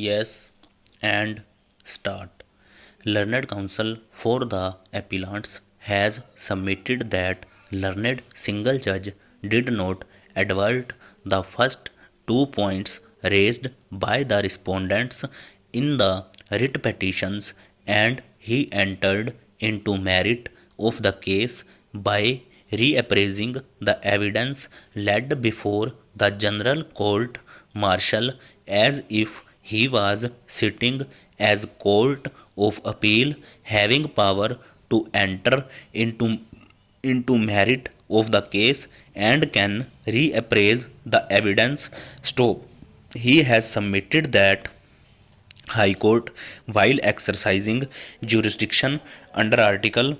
Yes, and start. Learned Counsel for the Appellants has submitted that learned single judge did not advert the first 2 points raised by the respondents in the writ petitions, and he entered into merit of the case by reappraising the evidence led before the General Court Martial as if he was sitting as Court of Appeal, having power to enter into merit of the case and can reappraise the evidence. Stop. He has submitted that High Court, while exercising jurisdiction under Article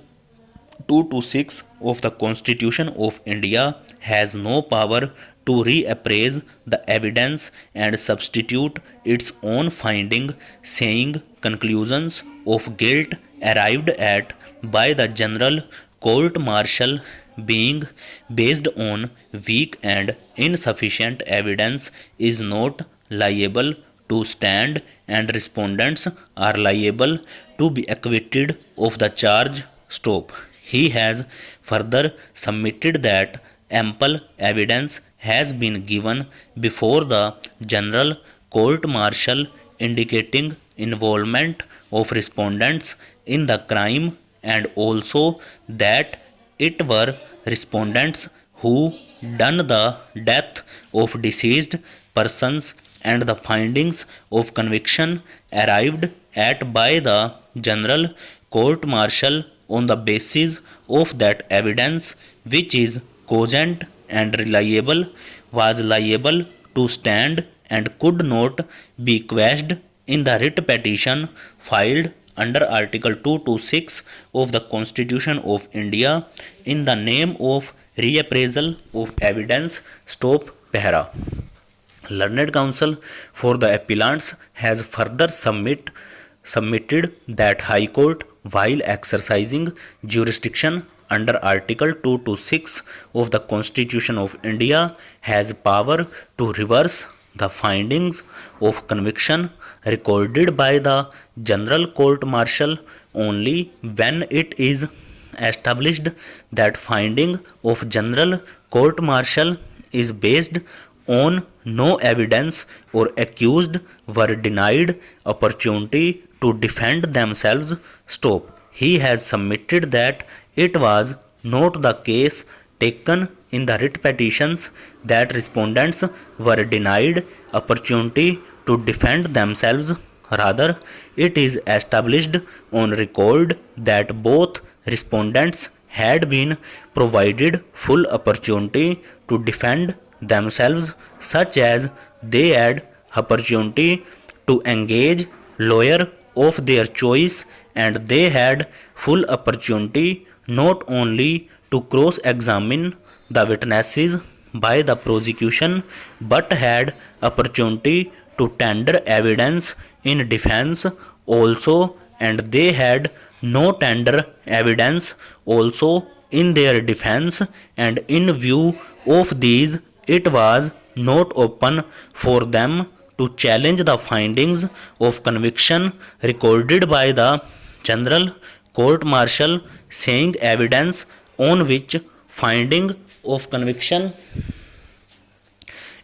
226 of the Constitution of India, has no power to reappraise the evidence and substitute its own finding, saying conclusions of guilt arrived at by the General Court Martial being based on weak and insufficient evidence is not liable to stand, and respondents are liable to be acquitted of the charge. Stop. He has further submitted that ample evidence has been given before the General Court Martial indicating involvement of respondents in the crime, and also that it were respondents who done the death of deceased persons, and the findings of conviction arrived at by the General Court Martial on the basis of that evidence, which is cogent and reliable, was liable to stand and could not be quashed in the writ petition filed under Article 226 of the Constitution of India in the name of reappraisal of evidence. Stop. Pehra. Learned Counsel for the Appellants has further submitted that High Court, while exercising jurisdiction under Article 226 of the Constitution of India, has power to reverse the findings of conviction recorded by the General Court Martial only when it is established that finding of General Court Martial is based on no evidence or accused were denied opportunity to defend themselves. Stop. He has submitted that it was not the case taken in the writ petitions that respondents were denied opportunity to defend themselves. Rather, it is established on record that both respondents had been provided full opportunity to defend themselves, such as they had opportunity to engage lawyer of their choice, and they had full opportunity not only to cross-examine the witnesses by the prosecution but had opportunity to tender evidence in defense also, and they had no tender evidence also in their defense, and in view of these it was not open for them to challenge the findings of conviction recorded by the General Court Martial, saying evidence on which finding of conviction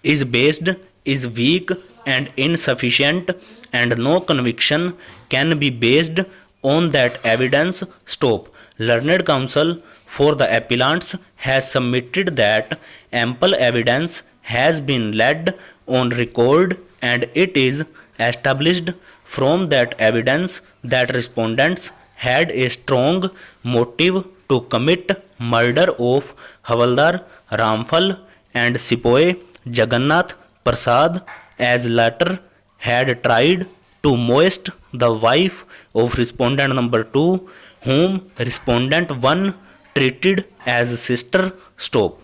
is based is weak and insufficient, and no conviction can be based on that evidence. Stop. Learned Counsel for the Appellants has submitted that ample evidence has been laid on record, and it is established from that evidence that respondents had a strong motive to commit murder of Havaldar Ramphal and Sepoy Jagannath Prasad, as latter had tried to molest the wife of respondent number 2, whom respondent 1 treated as sister. Stop.